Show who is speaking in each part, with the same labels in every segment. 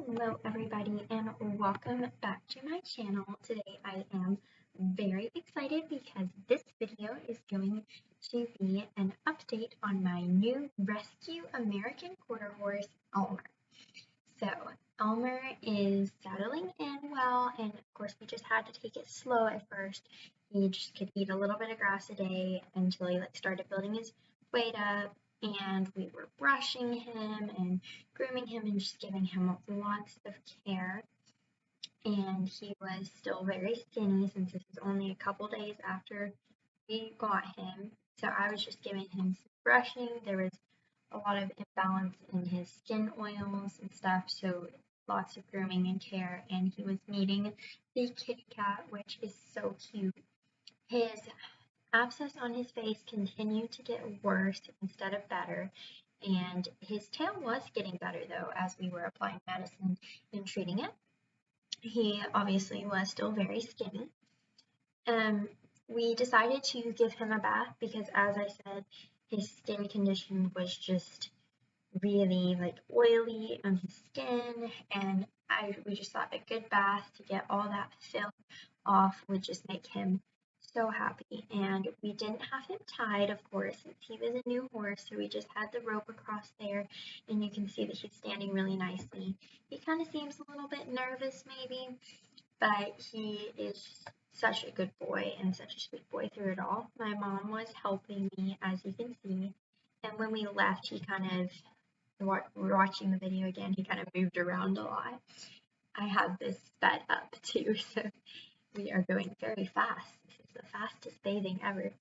Speaker 1: Hello everybody and welcome back to my channel. Today I am very excited because this video is going to be an update on my new rescue American quarter horse, Elmer. So Elmer is settling in well, and of course we just had to take it slow at first. He just could eat a little bit of grass a day until he started building his weight up. And we were brushing him and grooming him and just giving him lots of care. And he was still very skinny since this was only a couple days after we got him. So I was just giving him some brushing. There was a lot of imbalance in his skin oils and stuff, so lots of grooming and care. And he was meeting the kitty cat, which is so cute. His abscess on his face continued to get worse instead of better, and his tail was getting better though as we were applying medicine and treating it. He obviously was still very skinny. We decided to give him a bath because, as I said, his skin condition was just really oily on his skin, and we just thought a good bath to get all that filth off would just make him so happy. And we didn't have him tied, of course, since he was a new horse, so we just had the rope across there, and you can see that he's standing really nicely. He kind of seems a little bit nervous maybe, but he is such a good boy and such a sweet boy through it all. My mom was helping me, as you can see, and when we left, he kind of, watching the video again, he kind of moved around a lot. I have this sped up too, so we are going very fast. This is the fastest bathing ever.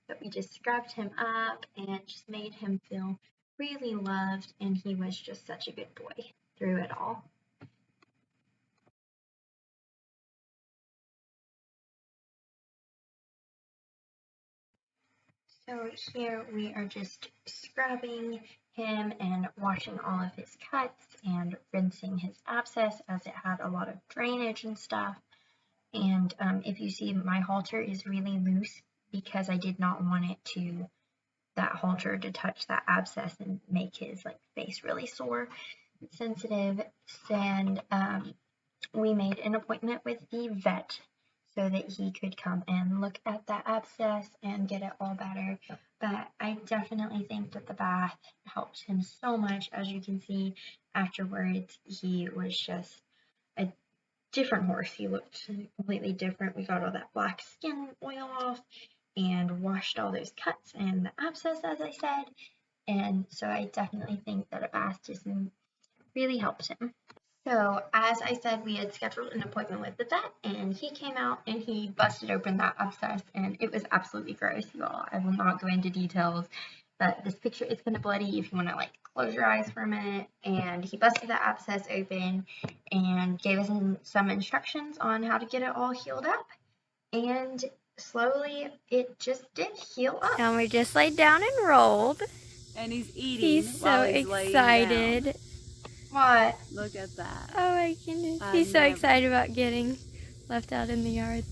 Speaker 1: But we just scrubbed him up and just made him feel really loved, and he was just such a good boy through it all. So here we are just scrubbing him and washing all of his cuts and rinsing his abscess as it had a lot of drainage and stuff. And if you see, my halter is really loose because I did not want that halter to touch that abscess and make his face really sore and sensitive. And we made an appointment with the vet so that he could come and look at that abscess and get it all better. But I definitely think that the bath helped him so much. As you can see, afterwards he was just a different horse. He looked completely different. We got all that black skin oil off and washed all those cuts and the abscess, as I said. And so I definitely think that a bath just really helped him. So as I said, we had scheduled an appointment with the vet, and he came out and he busted open that abscess, and it was absolutely gross, you all. I will not go into details, but this picture is kind of bloody if you want to close your eyes for a minute. And he busted that abscess open and gave us some instructions on how to get it all healed up, and slowly it just did heal up.
Speaker 2: And we just laid down and rolled.
Speaker 3: And he's eating.
Speaker 2: He's so excited.
Speaker 1: What?
Speaker 3: Look at that.
Speaker 2: Oh my goodness. He's so excited about getting left out in the yard.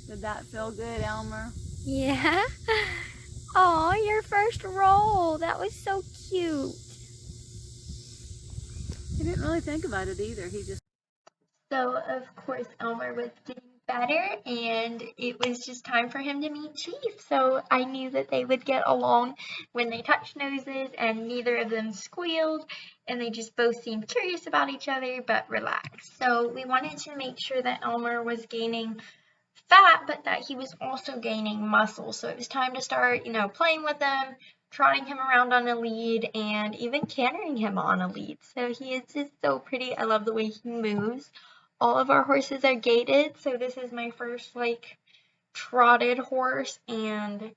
Speaker 3: Did that feel good, Elmer?
Speaker 2: Yeah. Oh, your first roll. That was so cute.
Speaker 3: He didn't really think about it either. He just...
Speaker 1: So, of course, Elmer was getting better, and it was just time for him to meet Chief. So I knew that they would get along when they touched noses, and neither of them squealed, and they just both seemed curious about each other, but relaxed. So we wanted to make sure that Elmer was gaining fat, but that he was also gaining muscle. So it was time to start, playing with him, trotting him around on a lead, and even cantering him on a lead. So he is just so pretty. I love the way he moves. All of our horses are gaited, so this is my first trotted horse, and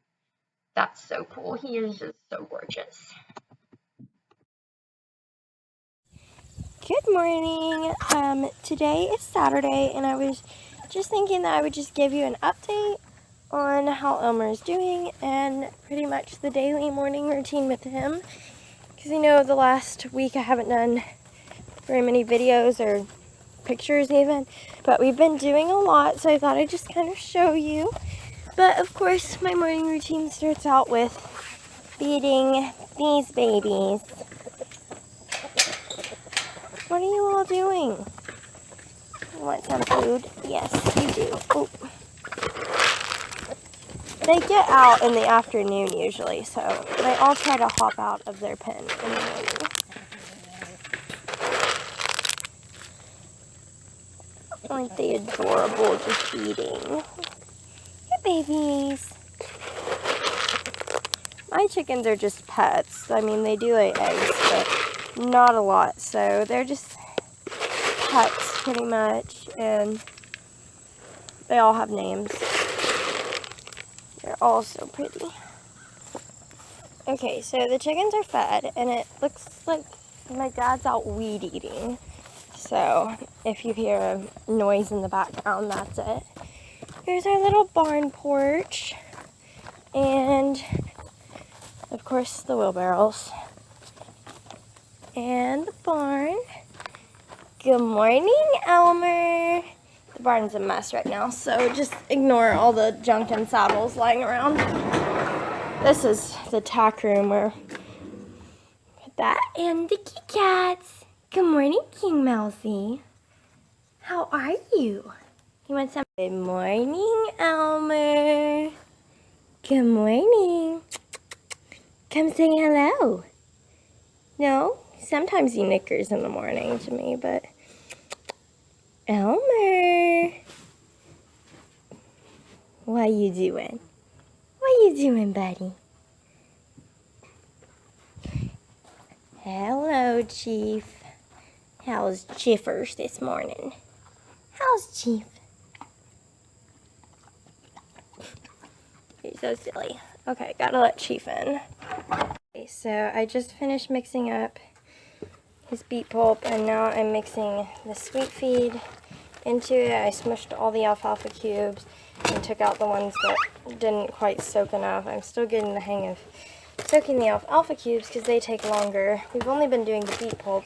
Speaker 1: that's so cool. He is just so gorgeous.
Speaker 2: Good morning. Today is Saturday, and I was just thinking that I would just give you an update on how Elmer is doing and pretty much the daily morning routine with him, because the last week I haven't done very many videos or pictures even, but we've been doing a lot, so I thought I'd just kind of show you. But of course my morning routine starts out with feeding these babies. What are you y'all doing? You want some food? Yes, you do. Oh. They get out in the afternoon usually, so they all try to hop out of their pen in the morning. Aren't they adorable, just eating? Hey, babies. My chickens are just pets. I mean, they do lay eggs, but not a lot. So they're just pets, pretty much, and they all have names. They're all so pretty. Okay, so the chickens are fed, and it looks like my dad's out weed eating. So if you hear a noise in the background, that's it. Here's our little barn porch, and of course the wheelbarrows, and the barn. Good morning, Elmer. The barn's a mess right now, so just ignore all the junk and saddles lying around. This is the tack room where put that and the kitty cats. Good morning, King Mousy. How are you? You want some? Good morning, Elmer. Good morning. Come say hello. No? Sometimes he nickers in the morning to me, but Elmer. What you doing? What you doing, buddy? Hello, Chief. How's Chiffers this morning? How's Chief? He's so silly. Okay, gotta let Chief in. Okay, so I just finished mixing up his beet pulp, and now I'm mixing the sweet feed into it. I smushed all the alfalfa cubes and took out the ones that didn't quite soak enough. I'm still getting the hang of soaking the alfalfa cubes because they take longer. We've only been doing the beet pulp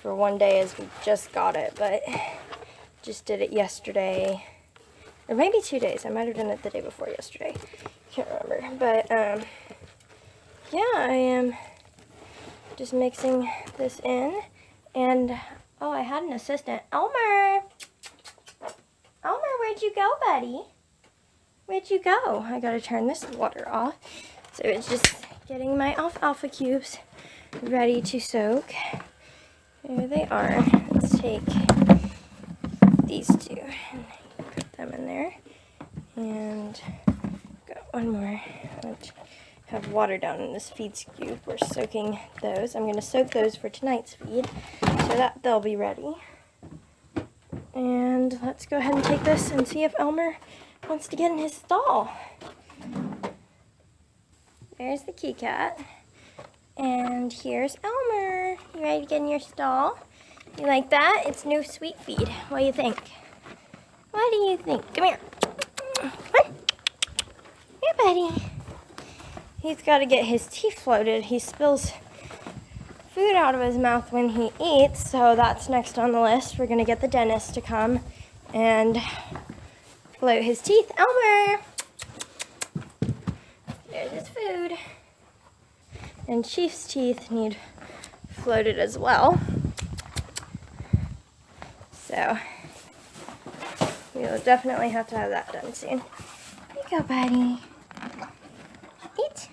Speaker 2: for one day as we just got it, but just did it yesterday, or maybe 2 days. I might have done it the day before yesterday. Can't remember, but yeah, I am just mixing this in, and oh, I had an assistant. Elmer, where'd you go, buddy? Where'd you go? I gotta turn this water off. So it's just getting my alfalfa cubes ready to soak. There they are. Let's take these two and put them in there. And got one more. Let's have water down in this feed scoop. We're soaking those. I'm going to soak those for tonight's feed so that they'll be ready. And let's go ahead and take this and see if Elmer wants to get in his stall. There's the kitty cat. And here's Elmer. You ready to get in your stall? You like that? It's new sweet feed. What do you think? What do you think? Come here. Come on. Here, buddy. He's got to get his teeth floated. He spills food out of his mouth when he eats, so that's next on the list. We're going to get the dentist to come and float his teeth. Elmer! There's his food. And Chief's teeth need floated as well. So we'll definitely have to have that done soon. Here you go, buddy. Eat.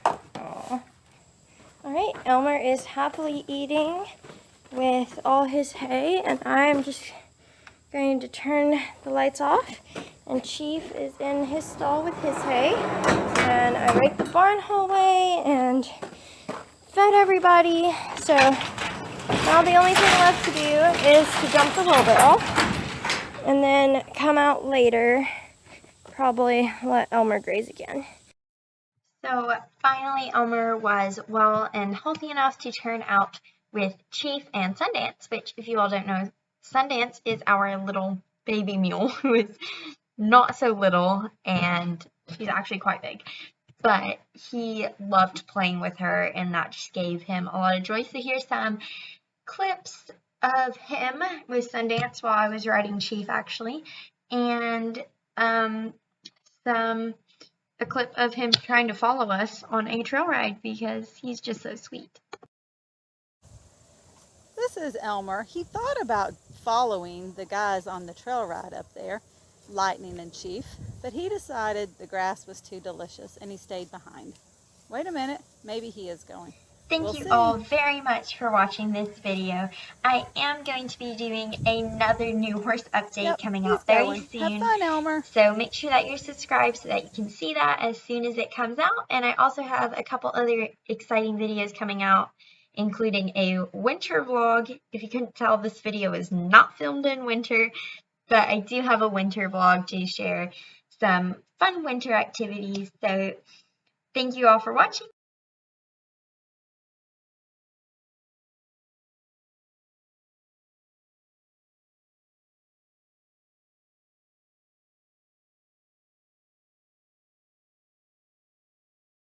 Speaker 2: Aww. Alright, Elmer is happily eating with all his hay, and I'm just going to turn the lights off. And Chief is in his stall with his hay. And I raked the barn hallway and fed everybody. So now the only thing left to do is to dump the wheelbarrow. And then come out later, probably let Elmer graze again.
Speaker 1: So finally Elmer was well and healthy enough to turn out with Chief and Sundance, which if you all don't know, Sundance is our little baby mule who is not so little, and she's actually quite big, but he loved playing with her, and that just gave him a lot of joy. So here's some clips of him with Sundance while I was riding Chief, actually, and a clip of him trying to follow us on a trail ride because he's just so sweet.
Speaker 4: this is Elmer. He thought about following the guys on the trail ride up there, Lightning and Chief, but he decided the grass was too delicious and he stayed behind. Wait a minute, maybe he is going.
Speaker 1: Thank
Speaker 4: We'll
Speaker 1: you
Speaker 4: see.
Speaker 1: all very much for watching this video. I am going to be doing another new horse update coming out very soon.
Speaker 4: Have fun, Elmer.
Speaker 1: So make sure that you're subscribed so that you can see that as soon as it comes out. And I also have a couple other exciting videos coming out, including a winter vlog. If you couldn't tell, this video is not filmed in winter, but I do have a winter vlog to share some fun winter activities. So thank you all for watching.